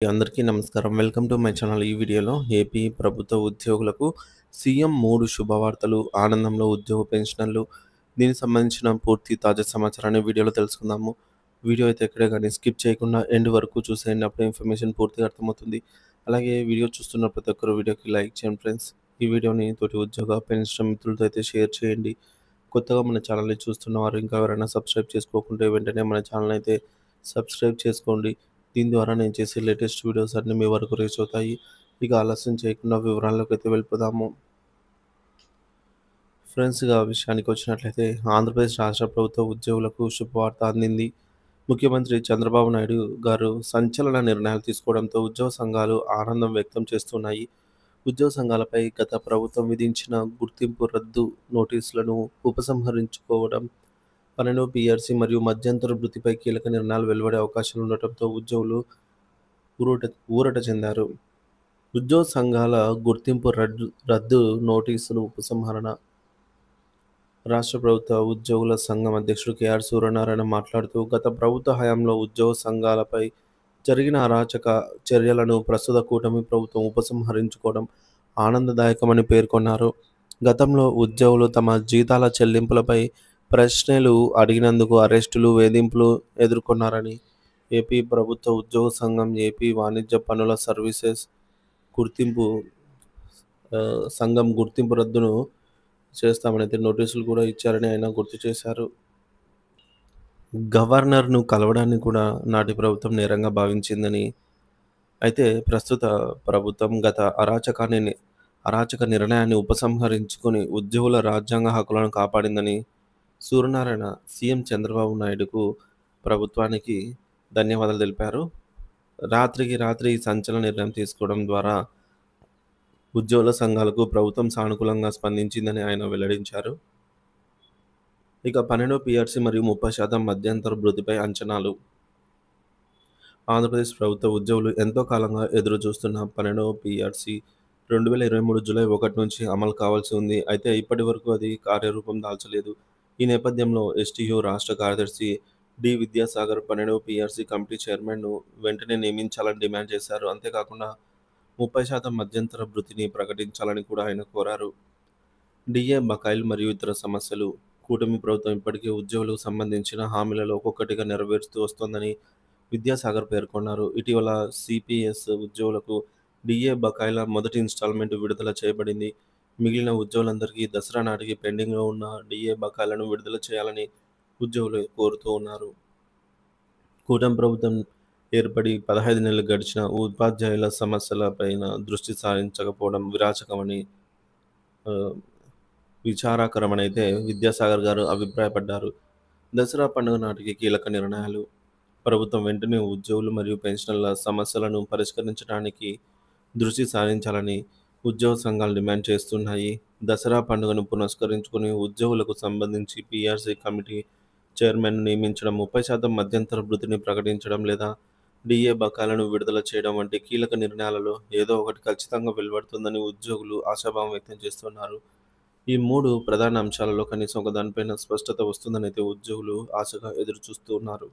అందరికీ నమస్కారం. Welcome to my channel. ఈ వీడియోలో ఏపీ ప్రభుత్వ ఉద్యోగులకు సీఎం 3 శుభవార్తలు, ఆనందంలో ఉద్యోగ పెన్షనర్లు, దీనికి సంబంధించిన పూర్తి తాజా సమాచారాన్ని వీడియోలో తెలుసుకుందాము. వీడియో అయితే ఎక్కడే కానీ స్కిప్ చేయకుండా ఎండ్ వరకు చూసేయండి. అప్పుడే ఇన్ఫర్మేషన్ పూర్తిగా అర్థమవుతుంది. అలాగే వీడియో చూస్తున్న ప్రతి ఒక్కరు వీడియోకి లైక్ చేయండి ఫ్రెండ్స్. ఈ వీడియోని తోటి ఉద్యోగ పెన్షన్ మిత్రులతో అయితే షేర్ చేయండి. కొత్తగా మన ఛానల్ని చూస్తున్న వారు ఇంకా ఎవరైనా సబ్స్క్రైబ్ చేసుకోకుంటే వెంటనే మన ఛానల్ అయితే సబ్స్క్రైబ్ చేసుకోండి. దీని ద్వారా నేను చేసే లేటెస్ట్ వీడియోస్ అన్నీ మీ వరకు రీచ్ అవుతాయి. ఇక ఆలస్యం చేయకుండా వివరాల్లోకి అయితే వెళ్ళిపోదాము. ఫ్రెండ్స్, ఇక విషయానికి వచ్చినట్లయితే ఆంధ్రప్రదేశ్ రాష్ట్ర ప్రభుత్వ ఉద్యోగులకు శుభవార్త అందింది. ముఖ్యమంత్రి చంద్రబాబు నాయుడు గారు సంచలన నిర్ణయాలు తీసుకోవడంతో ఉద్యోగ సంఘాలు ఆనందం వ్యక్తం చేస్తున్నాయి. ఉద్యోగ సంఘాలపై గత ప్రభుత్వం విధించిన గుర్తింపు రద్దు నోటీసులను ఉపసంహరించుకోవడం, 12 పీఆర్సీ మరియు మధ్యంతర వృత్తిపై కీలక నిర్ణయాలు వెలువడే అవకాశాలు ఉండటంతో ఉద్యోగులు ఊరట చెందారు. ఉద్యోగ సంఘాల గుర్తింపు రద్దు నోటీసులు ఉపసంహరణ. రాష్ట్ర ప్రభుత్వ ఉద్యోగుల సంఘం అధ్యక్షుడు కేఆర్ సూర్యనారాయణ మాట్లాడుతూ, గత ప్రభుత్వ హయాంలో ఉద్యోగ సంఘాలపై జరిగిన అరాచక చర్యలను ప్రస్తుత కూటమి ప్రభుత్వం ఉపసంహరించుకోవడం ఆనందదాయకమని పేర్కొన్నారు. గతంలో ఉద్యోగులు తమ జీతాల చెల్లింపులపై ప్రశ్నలు అడిగినందుకు అరెస్టులు, వేధింపులు ఎదుర్కొన్నారని, ఏపీ ప్రభుత్వ ఉద్యోగ సంఘం ఏపీ వాణిజ్య పన్నుల సర్వీసెస్ గుర్తింపు సంఘం గుర్తింపు రద్దును చేస్తామని అయితే నోటీసులు కూడా ఇచ్చారని ఆయన గుర్తు చేశారు. గవర్నర్ను కలవడాన్ని కూడా నాటి ప్రభుత్వం నేరంగా భావించిందని, అయితే ప్రస్తుత ప్రభుత్వం గత అరాచక నిర్ణయాన్ని ఉపసంహరించుకొని ఉద్యోగుల రాజ్యాంగ హక్కులను కాపాడిందని సూర్యనారాయణ సీఎం చంద్రబాబు నాయుడుకు, ప్రభుత్వానికి ధన్యవాదాలు తెలిపారు. రాత్రికి రాత్రి ఈ సంచలన నిర్ణయం తీసుకోవడం ద్వారా ఉద్యోగుల సంఘాలకు ప్రభుత్వం సానుకూలంగా స్పందించిందని ఆయన వెల్లడించారు. ఇక 12 పీఆర్సీ మరియు 30% మధ్యంతర వృత్తిపై అంచనాలు. ఆంధ్రప్రదేశ్ ప్రభుత్వ ఉద్యోగులు ఎంతో కాలంగా ఎదురు చూస్తున్న 12 పీఆర్సీ 2023 జూలై 1 నుంచి అమలు కావాల్సి ఉంది. అయితే ఇప్పటి వరకు అది కార్యరూపం దాల్చలేదు. ఈ నేపథ్యంలో ఎస్టీయూ రాష్ట్ర కార్యదర్శి డి విద్యాసాగర్ 12 పీఆర్సీ కమిటీ చైర్మన్ను వెంటనే నియమించాలని డిమాండ్ చేశారు. అంతేకాకుండా 30% మధ్యంతర వృత్తిని ప్రకటించాలని కూడా ఆయన కోరారు. డిఏ బకాయిలు మరియు ఇతర సమస్యలు. కూటమి ప్రభుత్వం ఇప్పటికే ఉద్యోగులకు సంబంధించిన హామీలలో ఒక్కొక్కటిగా నెరవేరుస్తూ వస్తోందని విద్యాసాగర్ పేర్కొన్నారు. ఇటీవల సిపిఎస్ ఉద్యోగులకు డిఏ బకాయిల మొదటి ఇన్స్టాల్మెంట్ విడుదల చేయబడింది. మిగిలిన ఉద్యోగులందరికీ దసరా నాటికి పెండింగ్లో ఉన్న డిఏ బకాయిలను విడుదల చేయాలని ఉద్యోగులు కోరుతూ ఉన్నారు. కూటమి ప్రభుత్వం ఏర్పడి 15 నెలలు గడిచిన ఉపాధ్యాయుల సమస్యలపైన దృష్టి సారించకపోవడం విచారకరమని అయితే విద్యాసాగర్ గారు అభిప్రాయపడ్డారు. దసరా పండుగ నాటికి కీలక నిర్ణయాలు. ప్రభుత్వం వెంటనే ఉద్యోగులు మరియు పెన్షనర్ల సమస్యలను పరిష్కరించడానికి దృష్టి సారించాలని ఉద్యోగ సంఘాలు డిమాండ్ చేస్తున్నాయి. దసరా పండుగను పురస్కరించుకుని ఉద్యోగులకు సంబంధించి పీఆర్సీ కమిటీ చైర్మన్ను నియమించడం, 30% మధ్యంతర వృత్తిని ప్రకటించడం లేదా డిఏ బకాయిలను విడుదల చేయడం వంటి కీలక నిర్ణయాలలో ఏదో ఒకటి ఖచ్చితంగా వెలువడుతుందని ఉద్యోగులు ఆశాభావం వ్యక్తం చేస్తున్నారు. ఈ 3 ప్రధాన అంశాలలో కనీసం ఒక దానిపైన స్పష్టత వస్తుందని అయితే ఉద్యోగులు ఆశగా ఎదురు చూస్తూ ఉన్నారు.